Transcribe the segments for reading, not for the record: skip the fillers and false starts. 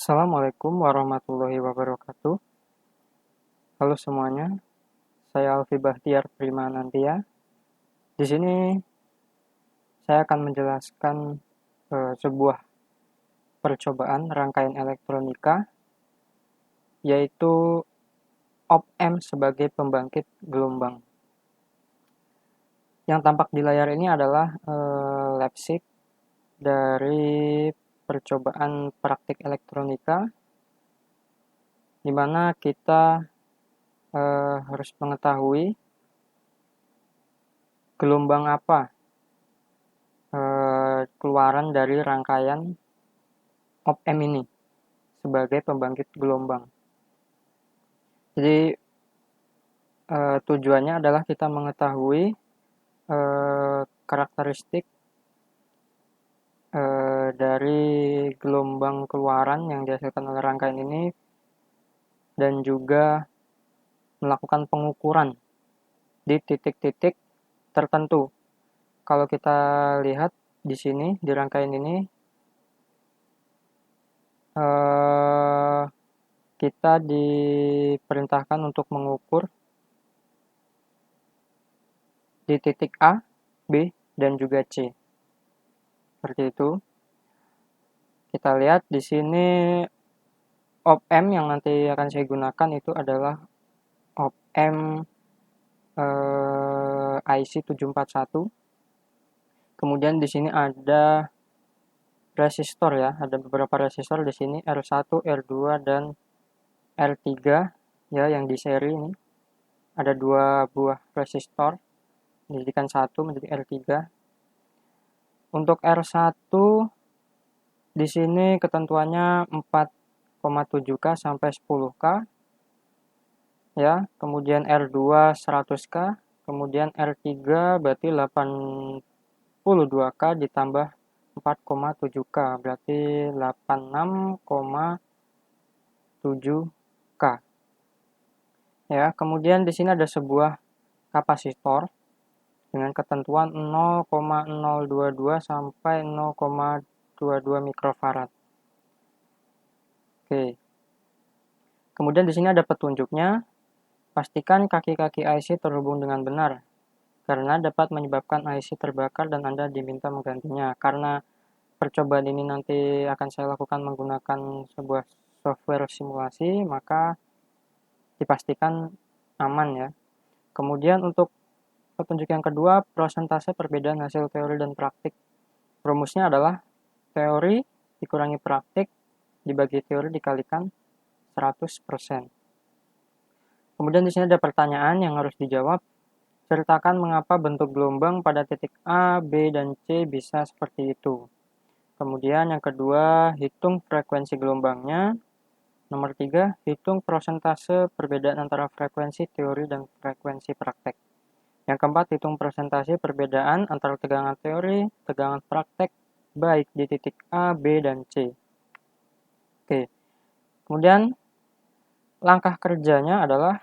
Assalamualaikum warahmatullahi wabarakatuh. Halo semuanya, saya Alfi Bahtiar Primanantia. Di sini saya akan menjelaskan sebuah percobaan rangkaian elektronika, yaitu op-amp sebagai pembangkit gelombang. Yang tampak di layar ini adalah lab sheet dari percobaan praktik elektronika, di mana kita harus mengetahui gelombang apa keluaran dari rangkaian op-amp ini sebagai pembangkit gelombang. Jadi tujuannya adalah kita mengetahui karakteristik dari gelombang keluaran yang dihasilkan oleh rangkaian ini dan juga melakukan pengukuran di titik-titik tertentu. Kalau kita lihat di sini di rangkaian ini kita diperintahkan untuk mengukur di titik A, B, dan juga C. Seperti itu. Kita lihat di sini op-amp yang nanti akan saya gunakan itu adalah op-amp IC741. Kemudian di sini ada resistor ya, ada beberapa resistor di sini R1, R2 dan R3 ya yang di seri ini. Ada 2 buah resistor dijadikan satu menjadi R3. Untuk R1 di sini ketentuannya 4,7K sampai 10K ya, kemudian R2 100K, kemudian R3 berarti 82K ditambah 4,7K berarti 86,7K. Ya, kemudian di sini ada sebuah kapasitor dengan ketentuan 0,022 sampai 0,22 mikrofarad. Oke. Kemudian di sini ada petunjuknya. Pastikan kaki-kaki IC terhubung dengan benar, karena dapat menyebabkan IC terbakar dan Anda diminta menggantinya. Karena percobaan ini nanti akan saya lakukan menggunakan sebuah software simulasi, maka dipastikan aman ya. Kemudian untuk petunjuk yang kedua, persentase perbedaan hasil teori dan praktik. Rumusnya adalah teori dikurangi praktik dibagi teori dikalikan 100%. Kemudian di sini ada pertanyaan yang harus dijawab. Ceritakan mengapa bentuk gelombang pada titik A, B, dan C bisa seperti itu. Kemudian yang kedua, hitung frekuensi gelombangnya. Nomor 3, hitung persentase perbedaan antara frekuensi teori dan frekuensi praktek. Yang keempat, hitung persentase perbedaan antara tegangan teori, tegangan praktek, baik di titik A, B, dan C. Oke. Kemudian, langkah kerjanya adalah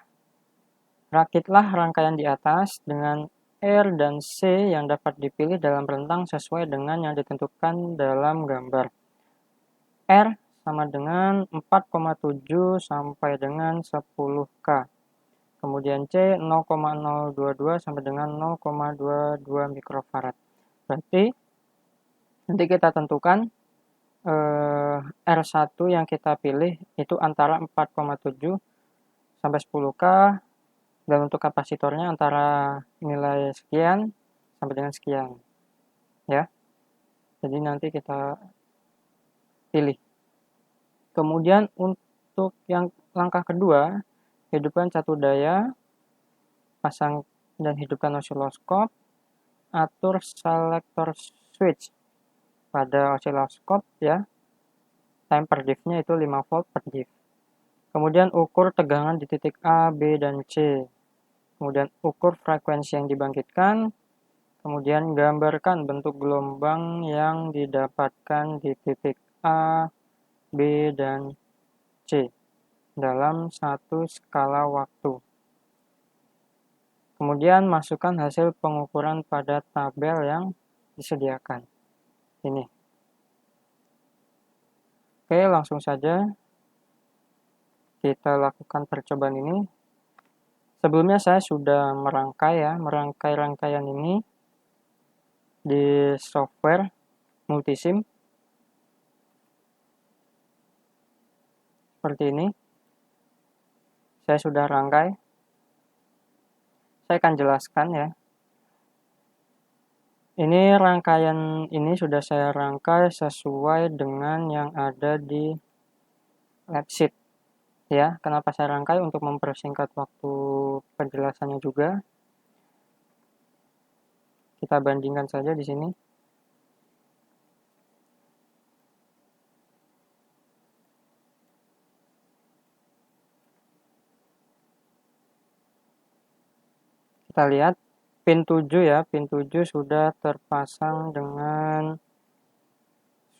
rakitlah rangkaian di atas dengan R dan C yang dapat dipilih dalam rentang sesuai dengan yang ditentukan dalam gambar. R sama dengan 4,7 sampai dengan 10K. Kemudian C 0,022 sampai dengan 0,22 mikrofarad. Berarti nanti kita tentukan R1 yang kita pilih itu antara 4,7 sampai 10K. Dan untuk kapasitornya antara nilai sekian sampai dengan sekian. Ya. Jadi nanti kita pilih. Kemudian untuk yang langkah kedua, hidupkan catu daya, pasang dan hidupkan osiloskop, atur selector switch pada osiloskop ya. Time per diff-nya itu 5 volt per diff. Kemudian ukur tegangan di titik A, B, dan C. Kemudian ukur frekuensi yang dibangkitkan, kemudian gambarkan bentuk gelombang yang didapatkan di titik A, B, dan C dalam satu skala waktu. Kemudian masukkan hasil pengukuran pada tabel yang disediakan. Ini. Oke, langsung saja kita lakukan percobaan ini. Sebelumnya saya sudah merangkai rangkaian ini di software multisim seperti ini. Saya sudah rangkai. Saya akan jelaskan ya. Ini rangkaian ini sudah saya rangkai sesuai dengan yang ada di lab sheet. Ya, kenapa saya rangkai? Untuk mempersingkat waktu penjelasannya juga. Kita bandingkan saja di sini. Kita lihat pin 7 ya, pin 7 sudah terpasang dengan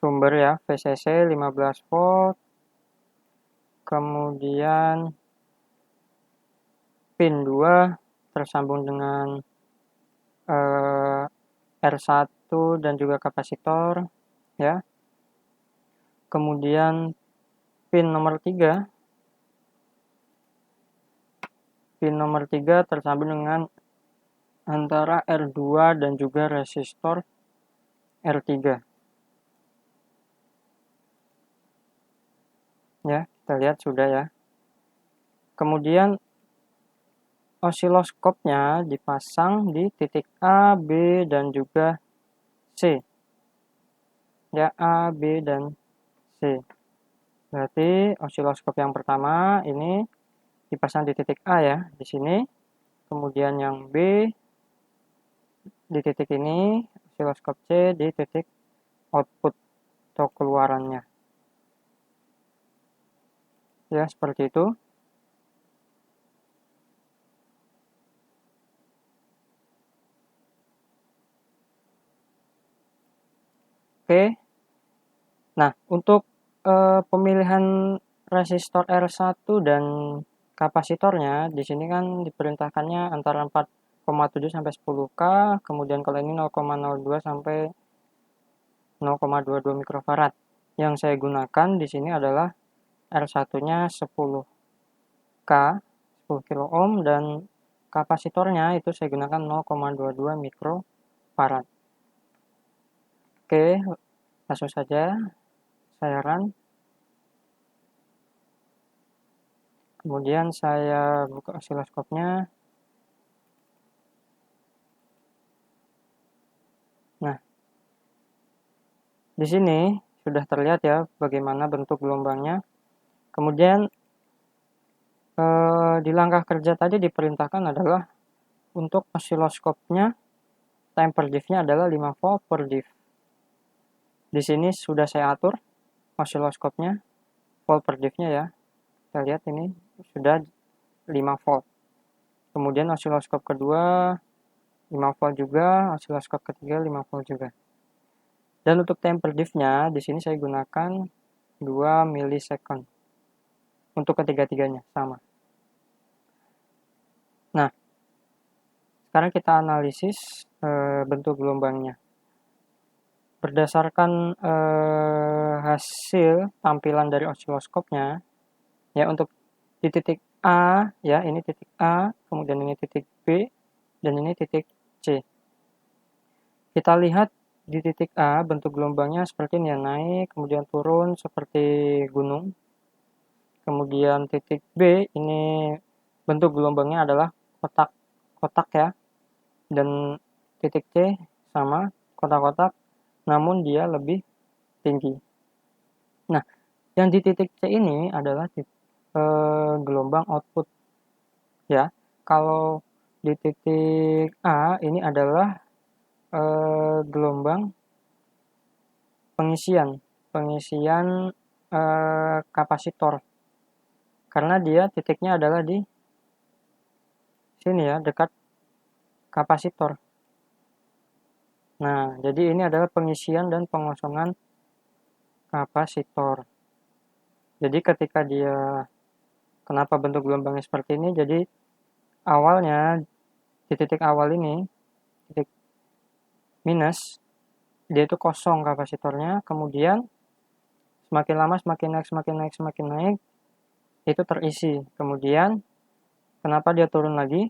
sumber ya, VCC 15 volt. Kemudian pin 2 tersambung dengan R1 dan juga kapasitor ya. Kemudian pin nomor 3 tersambung dengan antara R2 dan juga resistor R3. Ya, kita lihat sudah ya. Kemudian osiloskopnya dipasang di titik A, B, dan juga C. Ya, A, B, dan C. Berarti osiloskop yang pertama ini dipasang di titik A ya, di sini. Kemudian yang B di titik ini, osiloskop C di titik output atau keluarannya. Ya, seperti itu. Oke. Nah, untuk pemilihan resistor R1 dan kapasitornya, di sini kan diperintahkannya antara 4,7 sampai 10K, kemudian kalau ini 0,02 sampai 0,22 mikrofarad. Yang saya gunakan di sini adalah R1-nya 10K, 10 kilo ohm, dan kapasitornya itu saya gunakan 0,22 mikrofarad. Oke, langsung saja saya run. Kemudian saya buka osiloskopnya. Nah, di sini sudah terlihat ya bagaimana bentuk gelombangnya. Kemudian di langkah kerja tadi diperintahkan adalah untuk osiloskopnya time per diff-nya adalah 5 volt per diff. Di sini sudah saya atur osiloskopnya volt per diff-nya ya. Kita lihat ini sudah 5 volt. Kemudian osiloskop kedua 5 volt juga, osiloskop ketiga 5 volt juga. Dan untuk time per diff-nya di sini saya gunakan 2 milisecond. Untuk ketiga-tiganya sama. Nah, sekarang kita analisis bentuk gelombangnya. Berdasarkan hasil tampilan dari osiloskopnya, ya untuk di titik A, ya ini titik A, kemudian ini titik B, dan ini titik C. Kita lihat di titik A bentuk gelombangnya seperti ini ya, naik, kemudian turun seperti gunung. Kemudian titik B ini bentuk gelombangnya adalah kotak-kotak ya, dan titik C sama kotak-kotak, namun dia lebih tinggi. Nah, yang di titik C ini adalah gelombang output ya. Kalau di titik A ini adalah gelombang pengisian kapasitor, karena dia titiknya adalah di sini ya, dekat kapasitor. Nah, jadi ini adalah pengisian dan pengosongan kapasitor. Jadi ketika dia, kenapa bentuk gelombangnya seperti ini, jadi awalnya di titik awal ini, titik minus, dia itu kosong kapasitornya, kemudian Semakin lama semakin naik, itu terisi. Kemudian kenapa dia turun lagi?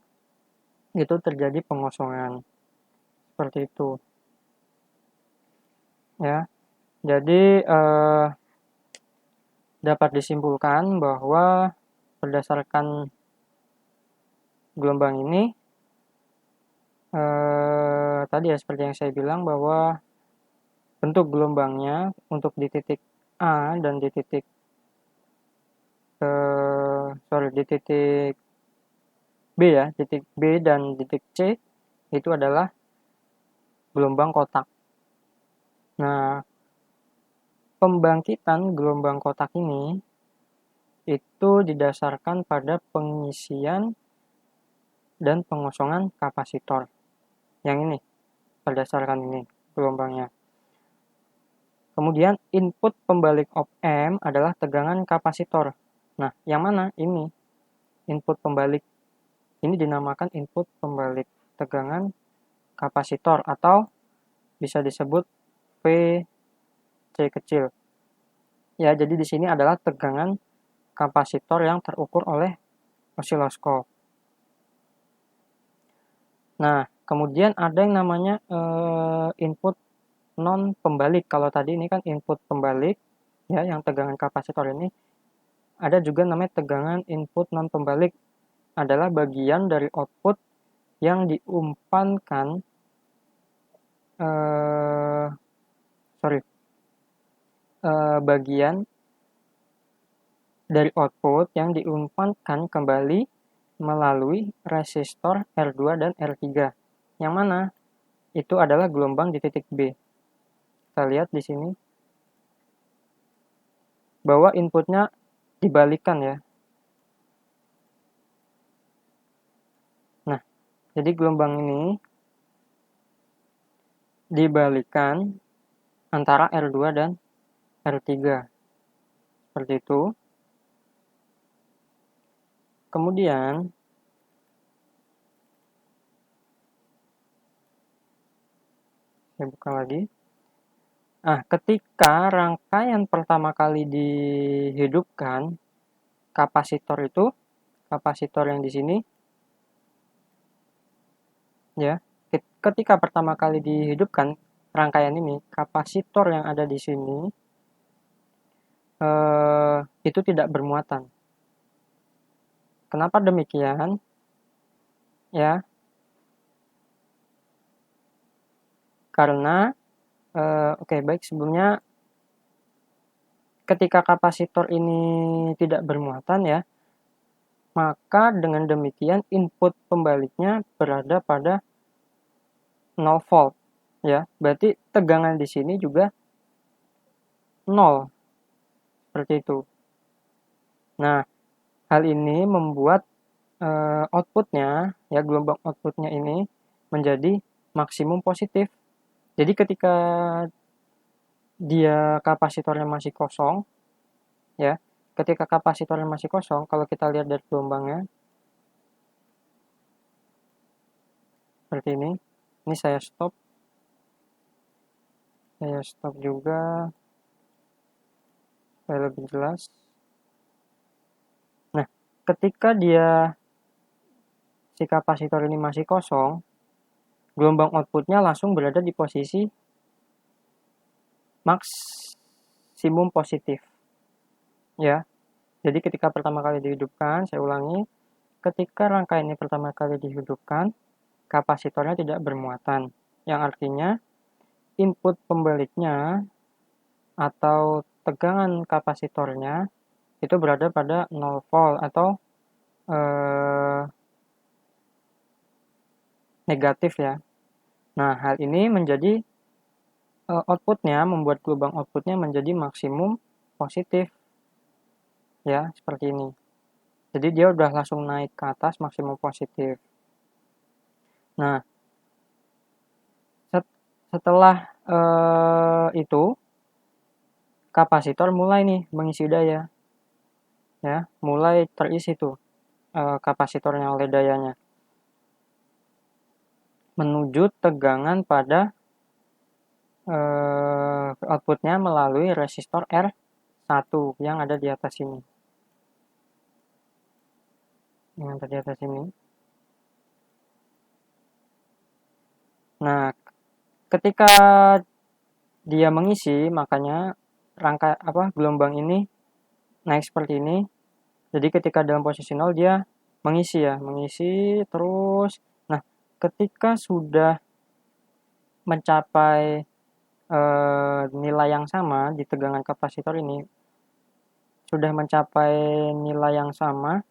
Itu terjadi pengosongan. Seperti itu. Ya. Jadi dapat disimpulkan bahwa berdasarkan gelombang ini tadi ya seperti yang saya bilang bahwa bentuk gelombangnya untuk di titik A dan di titik di titik B ya, titik B dan titik C itu adalah gelombang kotak. Nah, pembangkitan gelombang kotak ini itu didasarkan pada pengisian dan pengosongan kapasitor. Yang ini, berdasarkan ini gelombangnya. Kemudian input pembalik op-amp adalah tegangan kapasitor. Nah, yang mana? Ini input pembalik. Ini dinamakan input pembalik tegangan kapasitor atau bisa disebut VC kecil. Ya, jadi di sini adalah tegangan kapasitor yang terukur oleh osiloskop. Nah, kemudian ada yang namanya input non pembalik. Kalau tadi ini kan input pembalik, ya, yang tegangan kapasitor ini. Ada juga namanya tegangan input non pembalik. Adalah bagian dari output yang diumpankan bagian dari output yang diumpankan kembali melalui resistor R2 dan R3. Yang mana? Itu adalah gelombang di titik B. Kita lihat di sini bahwa inputnya dibalikan ya. Nah, jadi gelombang ini dibalikan antara R2 dan R3. Seperti itu. Kemudian saya buka lagi. Nah, ketika rangkaian pertama kali dihidupkan, kapasitor yang di sini, ya, ketika pertama kali dihidupkan rangkaian ini, kapasitor yang ada di sini itu tidak bermuatan. Kenapa demikian? Ya, karena baik, sebelumnya ketika kapasitor ini tidak bermuatan ya, maka dengan demikian input pembaliknya berada pada 0 volt ya. Berarti tegangan di sini juga 0. Seperti itu. Nah, hal ini membuat outputnya ya, gelombang outputnya ini menjadi maksimum positif. Jadi ketika dia kapasitornya masih kosong ya, ketika kapasitornya masih kosong, kalau kita lihat dari gelombangnya seperti ini saya stop juga supaya lebih jelas. Nah, ketika si kapasitor ini masih kosong, gelombang outputnya langsung berada di posisi maksimum positif ya. Jadi ketika pertama kali dihidupkan, saya ulangi, ketika rangkaian ini pertama kali dihidupkan, kapasitornya tidak bermuatan, yang artinya input pembaliknya atau tegangan kapasitornya itu berada pada 0 volt atau negatif ya. Nah, hal ini menjadi outputnya, membuat gelombang outputnya menjadi maksimum positif ya, seperti ini. Jadi dia udah langsung naik ke atas maksimum positif. Nah, setelah itu kapasitor mulai nih mengisi daya ya, mulai terisi tuh kapasitornya oleh dayanya menuju tegangan pada outputnya melalui resistor R3. 1 yang ada di atas ini. Yang ada di atas ini. Nah, ketika dia mengisi, makanya gelombang ini naik seperti ini. Jadi ketika dalam posisi 0 dia mengisi terus. Nah, ketika sudah mencapai nilai yang sama di tegangan kapasitor ini, sudah mencapai nilai yang sama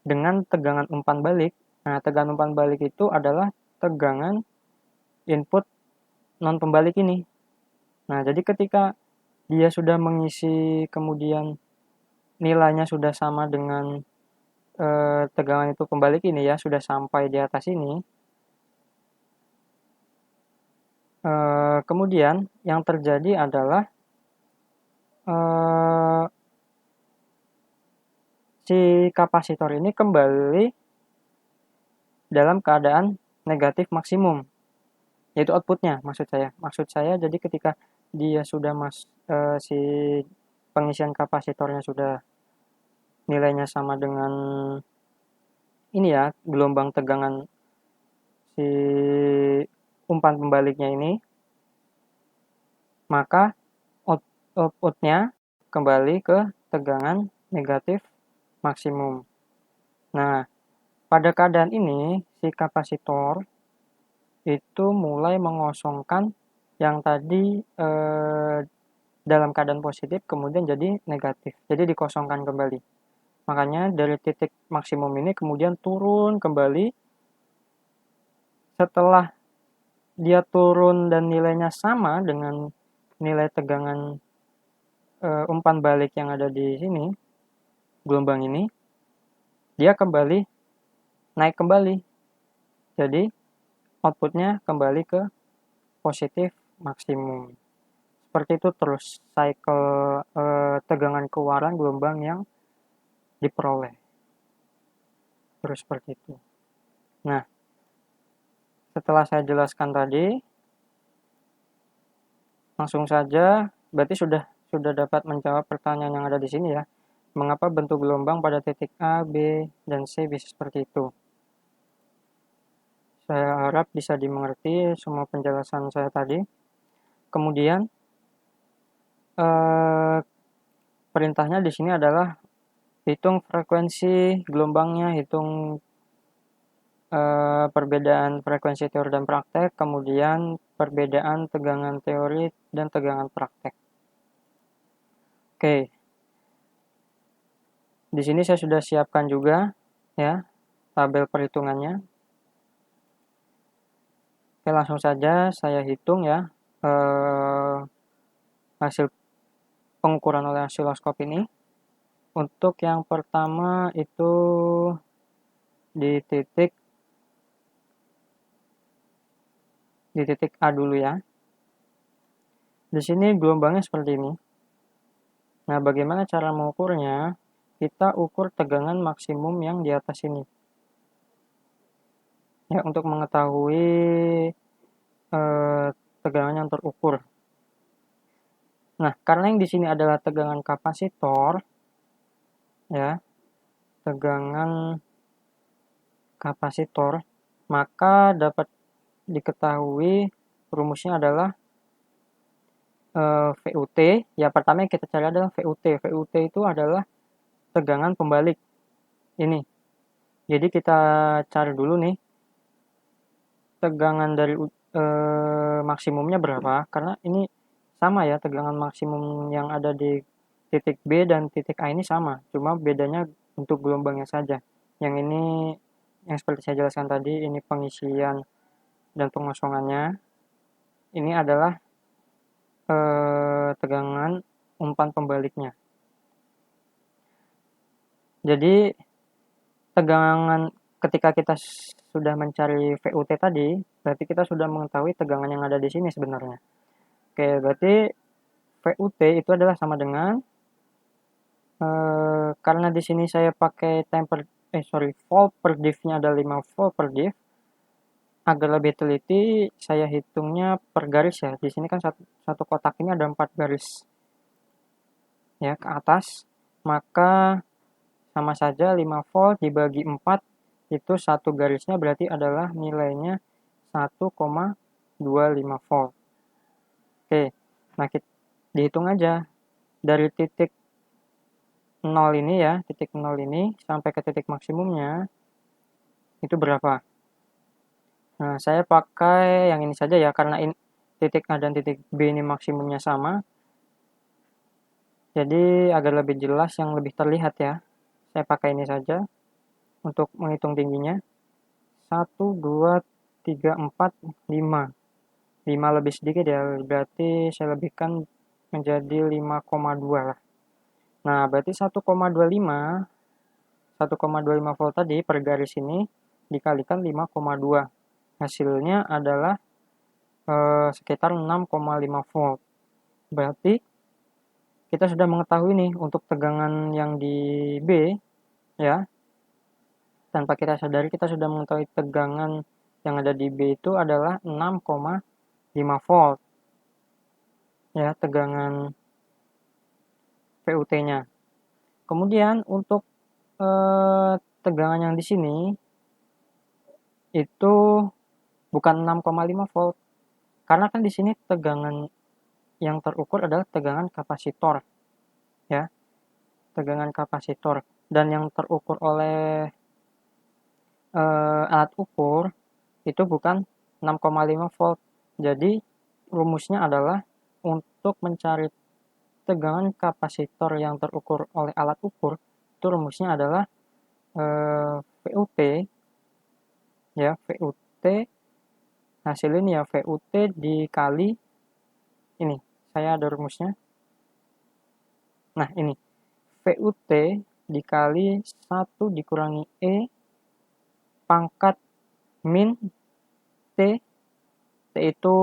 dengan tegangan umpan balik. Nah, tegangan umpan balik itu adalah tegangan input non pembalik ini. Nah, jadi ketika dia sudah mengisi, kemudian nilainya sudah sama dengan tegangan itu pembalik ini ya, sudah sampai di atas ini. Kemudian yang terjadi adalah si kapasitor ini kembali dalam keadaan negatif maksimum, yaitu outputnya maksud saya. Jadi ketika dia sudah si pengisian kapasitornya sudah nilainya sama dengan ini ya, gelombang tegangan si umpan pembaliknya ini, maka outputnya kembali ke tegangan negatif maksimum. Nah, pada keadaan ini si kapasitor itu mulai mengosongkan yang tadi dalam keadaan positif kemudian jadi negatif, jadi dikosongkan kembali. Makanya dari titik maksimum ini kemudian turun kembali. Setelah dia turun dan nilainya sama dengan nilai tegangan umpan balik yang ada di sini, gelombang ini, dia kembali naik kembali. Jadi outputnya kembali ke positif maksimum. Seperti itu terus cycle tegangan keluaran gelombang yang diperoleh. Terus seperti itu. Nah, setelah saya jelaskan tadi, langsung saja berarti sudah dapat menjawab pertanyaan yang ada di sini ya. Mengapa bentuk gelombang pada titik A, B, dan C bisa seperti itu? Saya harap bisa dimengerti semua penjelasan saya tadi. Kemudian perintahnya di sini adalah hitung frekuensi gelombangnya, hitung perbedaan frekuensi teori dan praktek, kemudian perbedaan tegangan teori dan tegangan praktek. Oke. Di sini saya sudah siapkan juga ya tabel perhitungannya. Oke, langsung saja saya hitung ya hasil pengukuran oleh osiloskop ini. Untuk yang pertama itu di titik A dulu ya. Di sini gelombangnya seperti ini. Nah, bagaimana cara mengukurnya? Kita ukur tegangan maksimum yang di atas ini. Ya, untuk mengetahui tegangan yang terukur. Nah, karena yang di sini adalah tegangan kapasitor, ya, tegangan kapasitor, maka dapat diketahui rumusnya adalah VUT. Ya, pertama yang kita cari adalah VUT. VUT itu adalah tegangan pembalik ini. Jadi kita cari dulu nih tegangan dari maksimumnya berapa, karena ini sama ya, tegangan maksimum yang ada di titik B dan titik A ini sama, cuma bedanya untuk gelombangnya saja. Yang ini yang seperti saya jelaskan tadi, ini pengisian dan pengosongannya. Ini adalah tegangan umpan pembaliknya. Jadi tegangan ketika kita sudah mencari VUT tadi, berarti kita sudah mengetahui tegangan yang ada di sini sebenarnya. Oke, berarti VUT itu adalah sama dengan karena di sini saya pakai volt per div-nya ada 5 volt per div. Agar lebih teliti, saya hitungnya per garis ya. Di sini kan satu kotak ini ada 4 garis. ya ke atas, maka sama saja 5 volt dibagi 4 itu satu garisnya berarti adalah nilainya 1,25 volt. Oke, nah kita dihitung aja dari titik 0 ini ya, titik 0 ini sampai ke titik maksimumnya itu berapa. Nah, saya pakai yang ini saja ya, karena titik A dan titik B ini maksimumnya sama. Jadi agar lebih jelas, yang lebih terlihat ya, saya pakai ini saja untuk menghitung tingginya. 1, 2, 3, 4, 5. 5 lebih sedikit ya, berarti saya lebihkan menjadi 5,2 lah. Nah, berarti 1,25 volt tadi per garis ini dikalikan 5,2. Hasilnya adalah sekitar 6,5 volt. Berarti kita sudah mengetahui nih untuk tegangan yang di B ya. Tanpa kita sadari kita sudah mengetahui tegangan yang ada di B itu adalah 6,5 volt. Ya, tegangan VUT-nya. Kemudian untuk tegangan yang di sini itu bukan 6,5 volt. Karena kan di sini tegangan yang terukur adalah tegangan kapasitor. Ya. Tegangan kapasitor, dan yang terukur oleh alat ukur itu bukan 6,5 volt. Jadi rumusnya adalah untuk mencari tegangan kapasitor yang terukur oleh alat ukur, itu rumusnya adalah VUT ya, VUT hasil ini ya, VUT dikali ini, saya ada rumusnya. Nah, ini VUT dikali 1 dikurangi E pangkat min T. T itu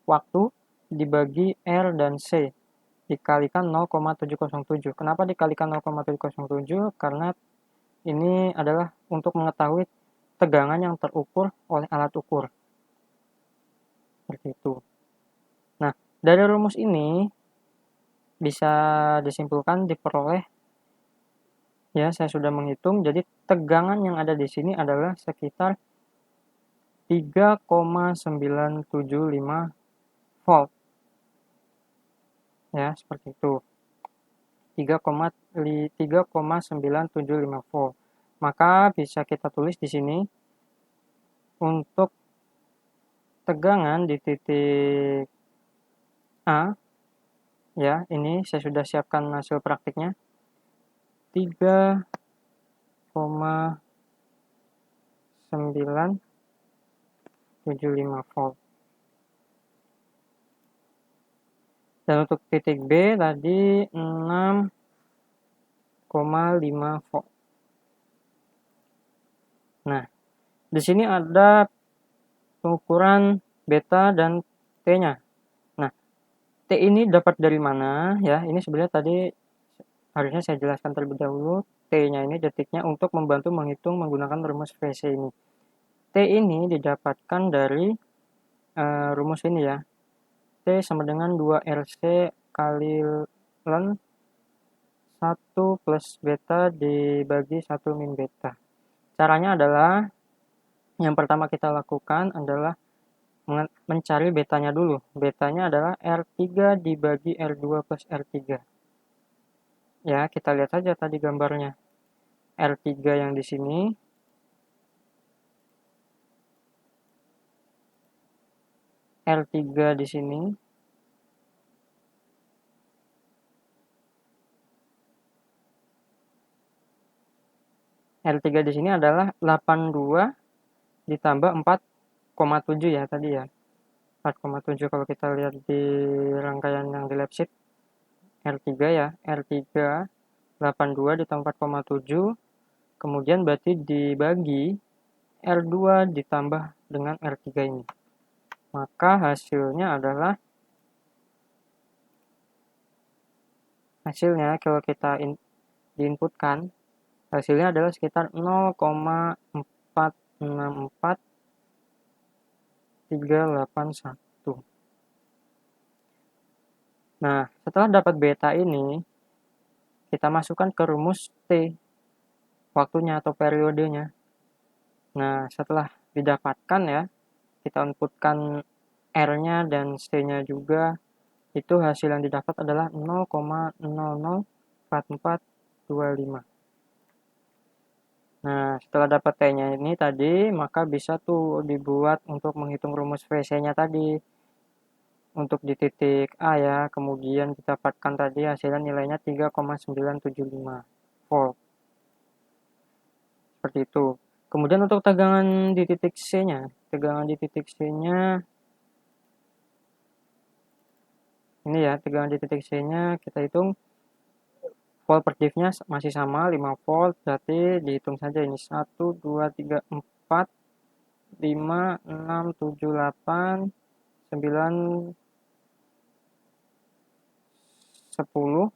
waktu dibagi R dan C dikalikan 0,707. Kenapa dikalikan 0,707? Karena ini adalah untuk mengetahui tegangan yang terukur oleh alat ukur. Seperti itu. Nah, dari rumus ini bisa disimpulkan, diperoleh ya, saya sudah menghitung. Jadi tegangan yang ada di sini adalah sekitar 3,975 volt. Ya, seperti itu. 3,975 volt. Maka bisa kita tulis di sini untuk tegangan di titik A ya, ini saya sudah siapkan hasil praktiknya. 3,975 volt. Dan untuk titik B tadi 6,5 volt. Nah, di sini ada pengukuran beta dan T-nya. Nah, T ini dapat dari mana ya? Ini sebenarnya tadi harusnya saya jelaskan terlebih dahulu. T-nya ini detiknya untuk membantu menghitung menggunakan rumus VC ini. T ini didapatkan dari rumus ini ya. T sama dengan 2RC kali ln 1 plus beta dibagi 1 min beta. Caranya adalah, yang pertama kita lakukan adalah mencari betanya dulu. Betanya adalah R3 dibagi R2 plus R3. Ya, kita lihat saja tadi gambarnya. R3 yang di sini. R3 di sini. R3 di sini adalah 82 ditambah 4,7 ya tadi ya. 4,7 kalau kita lihat di rangkaian yang di lab sheet. R3 ya. R3 82 ditambah 4,7. Kemudian berarti dibagi R2 ditambah dengan R3 ini. Maka hasilnya kalau kita diinputkan, hasilnya adalah sekitar 0,464381. Nah, setelah dapat beta ini, kita masukkan ke rumus T, waktunya atau periodenya. Nah, setelah didapatkan ya, kita inputkan R-nya dan C-nya juga, itu hasil yang didapat adalah 0,004425. Nah, setelah dapat T-nya ini tadi, maka bisa tuh dibuat untuk menghitung rumus VC-nya tadi. Untuk di titik A ya, kemudian didapatkan tadi hasilnya nilainya 3,975 volt. Seperti itu. Kemudian untuk tegangan di titik C-nya, ini ya, tegangan di titik C-nya kita hitung volt per div-nya masih sama 5 volt, berarti dihitung saja ini 1 2 3 4 5 6 7 8 9 10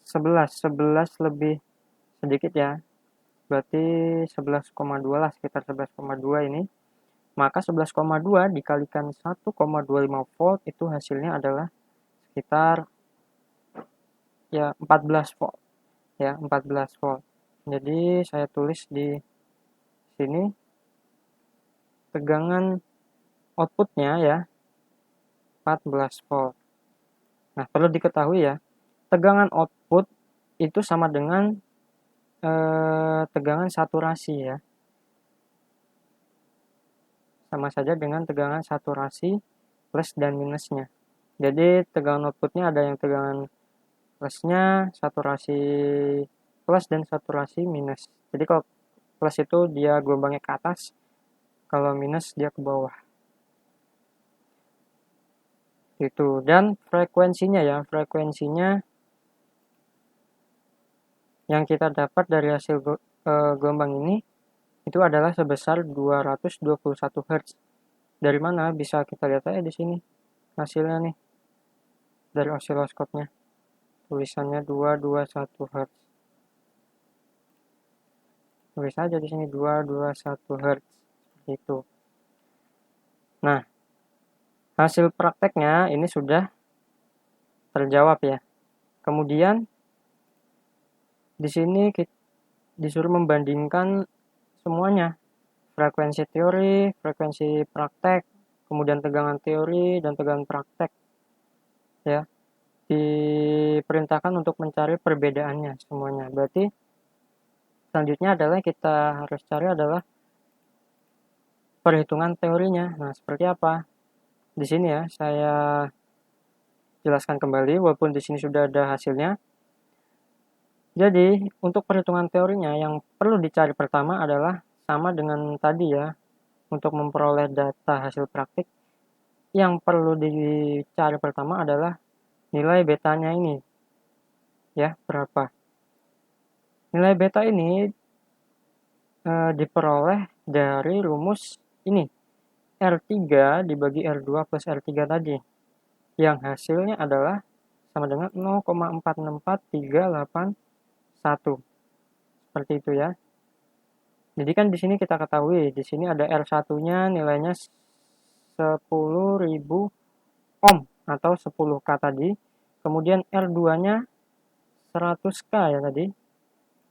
11 lebih sedikit ya, berarti 11,2 lah, sekitar 11,2 ini. Maka 11,2 dikalikan 1,25 volt itu hasilnya adalah sekitar ya 14 volt ya, 14 volt. Jadi saya tulis di sini tegangan outputnya ya 14 volt. Nah, perlu diketahui ya, tegangan output itu sama dengan tegangan saturasi ya. Sama saja dengan tegangan saturasi plus dan minusnya. Jadi tegangan outputnya ada yang tegangan plusnya, saturasi plus dan saturasi minus. Jadi kalau plus itu dia gelombangnya ke atas, kalau minus dia ke bawah. Itu. Dan frekuensinya ya, yang kita dapat dari hasil gelombang ini itu adalah sebesar 221 Hz. Dari mana? Bisa kita lihat aja di sini hasilnya nih dari osiloskopnya. Tulisannya 221 Hz. Tulis aja di sini 221 Hz. Seperti itu. Nah, hasil prakteknya ini sudah terjawab ya. Kemudian di sini kita disuruh membandingkan semuanya. Frekuensi teori, frekuensi praktek, kemudian tegangan teori dan tegangan praktek. Ya. Diperintahkan untuk mencari perbedaannya semuanya. Berarti selanjutnya adalah kita harus cari adalah perhitungan teorinya. Nah, seperti apa? Di sini ya, saya jelaskan kembali walaupun di sini sudah ada hasilnya. Jadi, untuk perhitungan teorinya yang perlu dicari pertama adalah sama dengan tadi ya. Untuk memperoleh data hasil praktik, yang perlu dicari pertama adalah nilai betanya ini. Ya, berapa? Nilai beta ini diperoleh dari rumus ini. R3 dibagi R2 plus R3 tadi. Yang hasilnya adalah sama dengan 0,464381. Seperti itu ya. Jadi kan di sini kita ketahui, di sini ada R1-nya nilainya 10.000 ohm atau 10K tadi. Kemudian R2-nya 100K ya tadi.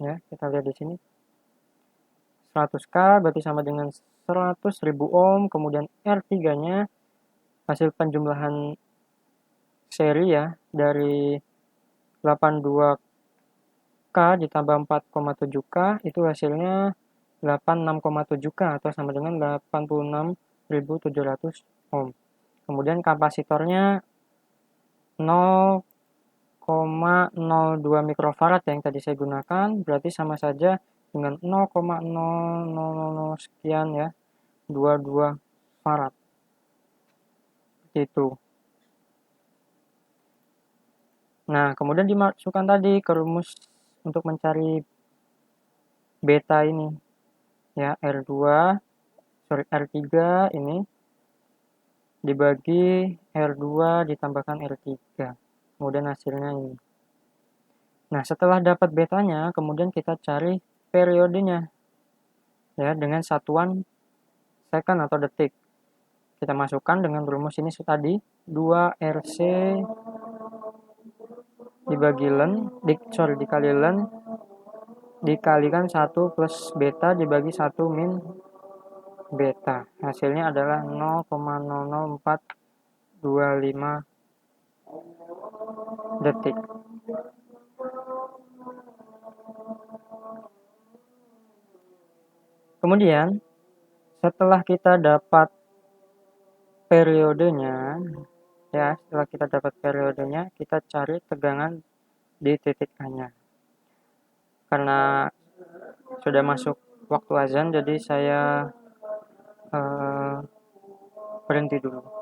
Ya, kita lihat di sini. 100K berarti sama dengan 100.000 ohm. Kemudian R3-nya hasil penjumlahan seri ya dari 82K ditambah 4,7K itu hasilnya 86,7K atau sama dengan 86.700 ohm. Kemudian kapasitornya 0,02 mikrofarad yang tadi saya gunakan, berarti sama saja dengan 0,000 sekian ya, 22 farad. Itu. Nah, kemudian dimasukkan tadi ke rumus untuk mencari beta ini. Ya, R3 ini dibagi R2 ditambahkan R3. Kemudian hasilnya ini. Nah, setelah dapat betanya, kemudian kita cari periodenya. Ya, dengan satuan second atau detik. Kita masukkan dengan rumus ini tadi 2 RC dikali len dikalikan 1 plus beta dibagi 1 min beta. Hasilnya adalah 0,00425 detik. Kemudian setelah kita dapat periodenya, kita cari tegangan di titik A-nya. Karena sudah masuk waktu azan, jadi saya berhenti dulu.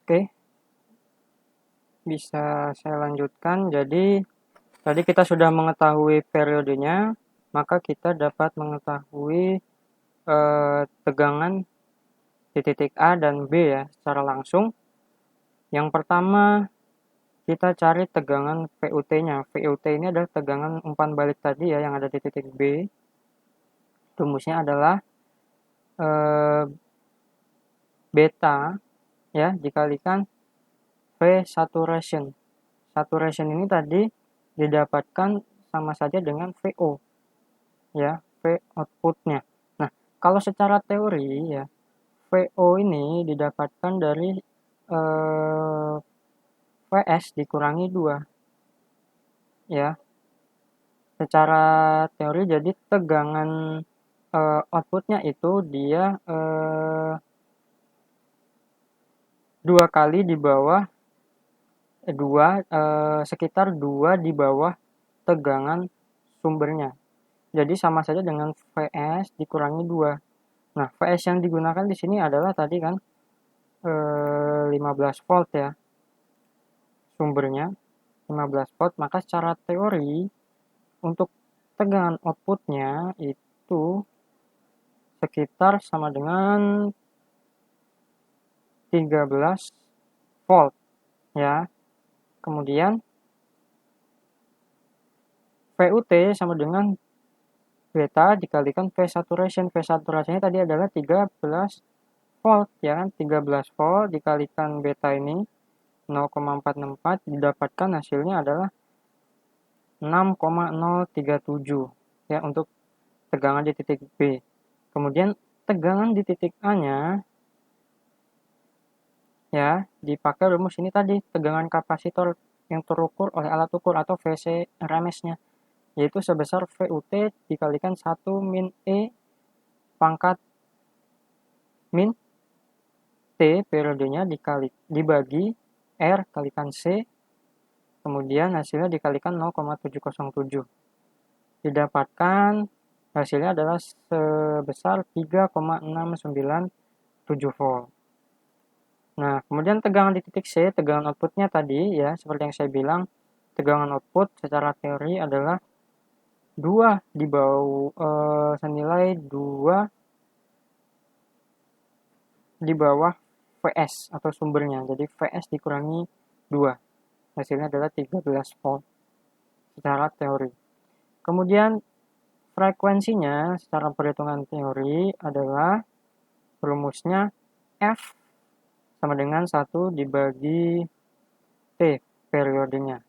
Oke, bisa saya lanjutkan. Jadi tadi kita sudah mengetahui periodenya, maka kita dapat mengetahui tegangan di titik A dan B ya secara langsung. Yang pertama kita cari tegangan VUT-nya. VUT ini adalah tegangan umpan balik tadi ya yang ada di titik B. Rumusnya adalah beta ya dikalikan V saturation. Saturation ini tadi didapatkan sama saja dengan VO ya, V outputnya. Nah, kalau secara teori ya VO ini didapatkan dari VS dikurangi 2 ya. Secara teori jadi tegangan outputnya itu dia 2 kali di bawah sekitar 2 di bawah tegangan sumbernya. Jadi sama saja dengan VS dikurangi 2. Nah, VS yang digunakan di sini adalah tadi kan 15 volt ya. Sumbernya 15 volt, maka secara teori untuk tegangan outputnya itu sekitar sama dengan 13 volt ya. Kemudian VUT sama dengan beta dikalikan V saturation. V saturasinya tadi adalah 13 volt ya kan. 13 volt dikalikan beta ini 0,464 didapatkan hasilnya adalah 6,037 ya untuk tegangan di titik B. Kemudian tegangan di titik A-nya ya dipakai rumus ini tadi, tegangan kapasitor yang terukur oleh alat ukur atau VC RMS-nya, yaitu sebesar VUT dikalikan 1 min E pangkat min T periodenya dibagi R kalikan C, kemudian hasilnya dikalikan 0,707. Didapatkan hasilnya adalah sebesar 3,697 volt. Nah, kemudian tegangan di titik C, tegangan outputnya tadi ya, seperti yang saya bilang, tegangan output secara teori adalah 2 di bawah senilai 2 di bawah VS atau sumbernya. Jadi VS dikurangi 2. Hasilnya adalah 13 volt secara teori. Kemudian frekuensinya secara perhitungan teori adalah rumusnya F sama dengan 1 dibagi T periodenya.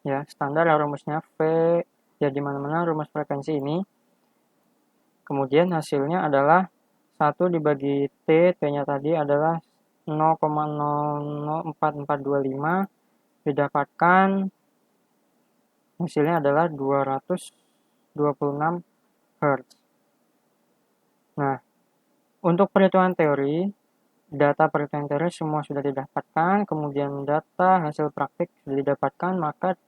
Ya, standar ya rumusnya V ya di mana-mana rumus frekuensi ini. Kemudian hasilnya adalah 1 dibagi T, T-nya tadi adalah 0,004425 didapatkan hasilnya adalah 226 Hz. Nah, untuk perhitungan teori, data perhitungan teori semua sudah didapatkan, kemudian data hasil praktik sudah didapatkan, maka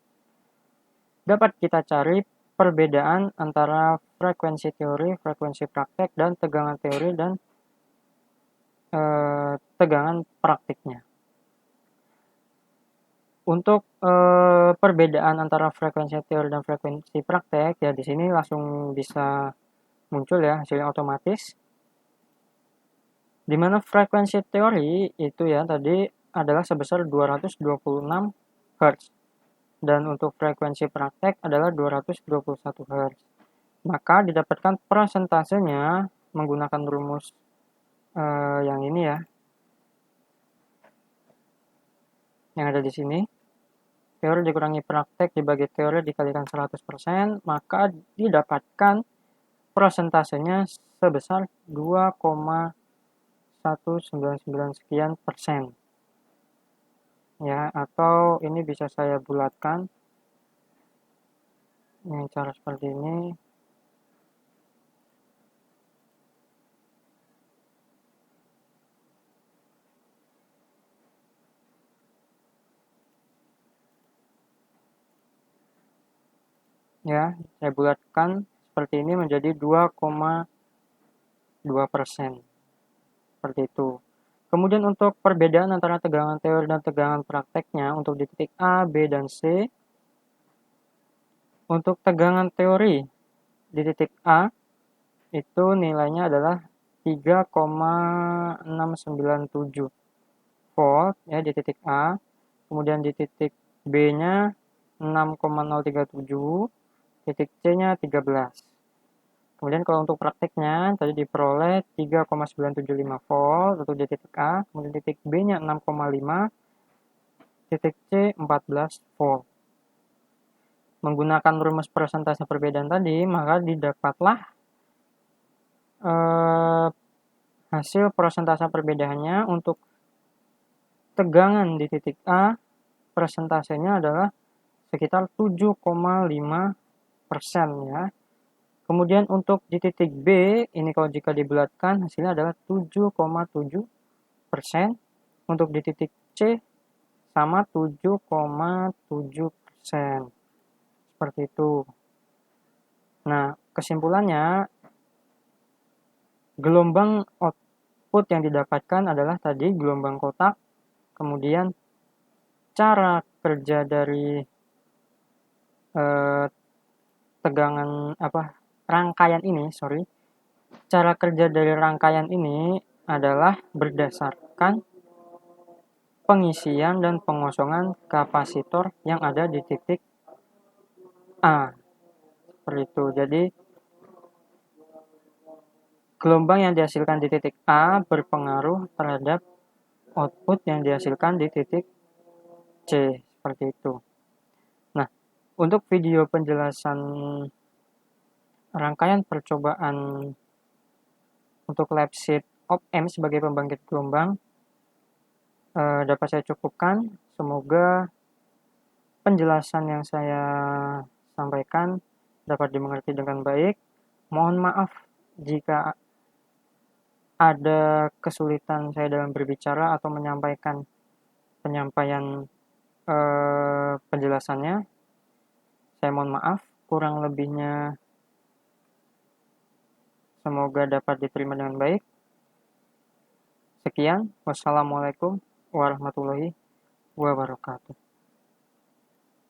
dapat kita cari perbedaan antara frekuensi teori, frekuensi praktek, dan tegangan teori dan tegangan praktiknya. Untuk perbedaan antara frekuensi teori dan frekuensi praktek, ya di sini langsung bisa muncul ya hasilnya otomatis. Di mana frekuensi teori itu ya tadi adalah sebesar 226 Hz. Dan untuk frekuensi praktek adalah 221 Hz. Maka didapatkan persentasenya menggunakan rumus yang ini ya. Yang ada di sini. Teori dikurangi praktek dibagi teori dikalikan 100%, maka didapatkan persentasenya sebesar 2,199 sekian persen. Ya, atau ini bisa saya bulatkan dengan cara seperti ini. Ya, saya bulatkan seperti ini menjadi 2,2%. Seperti itu. Kemudian untuk perbedaan antara tegangan teori dan tegangan prakteknya untuk di titik A, B, dan C. Untuk tegangan teori di titik A itu nilainya adalah 3,697 volt ya di titik A. Kemudian di titik B-nya 6,037, titik C-nya 13. Kemudian kalau untuk prakteknya tadi diperoleh 3,975 volt untuk di titik A, kemudian titik B-nya 6,5, titik C 14 volt. Menggunakan rumus persentase perbedaan tadi, maka didapatlah hasil persentase perbedaannya untuk tegangan di titik A, persentasenya adalah sekitar 7,5% ya. Kemudian untuk di titik B, ini kalau jika dibulatkan hasilnya adalah 7,7%. Untuk di titik C sama 7,7%. Seperti itu. Nah, kesimpulannya gelombang output yang didapatkan adalah tadi gelombang kotak. Kemudian cara kerja dari rangkaian ini, cara kerja dari rangkaian ini adalah berdasarkan pengisian dan pengosongan kapasitor yang ada di titik A. Seperti itu. Jadi, gelombang yang dihasilkan di titik A berpengaruh terhadap output yang dihasilkan di titik C. Seperti itu. Nah, untuk video penjelasan rangkaian percobaan untuk lab sheet op-amp sebagai pembangkit gelombang dapat saya cukupkan. Semoga penjelasan yang saya sampaikan dapat dimengerti dengan baik. Mohon maaf jika ada kesulitan saya dalam berbicara atau menyampaikan penyampaian penjelasannya. Saya mohon maaf, kurang lebihnya semoga dapat diterima dengan baik. Sekian, wassalamualaikum warahmatullahi wabarakatuh.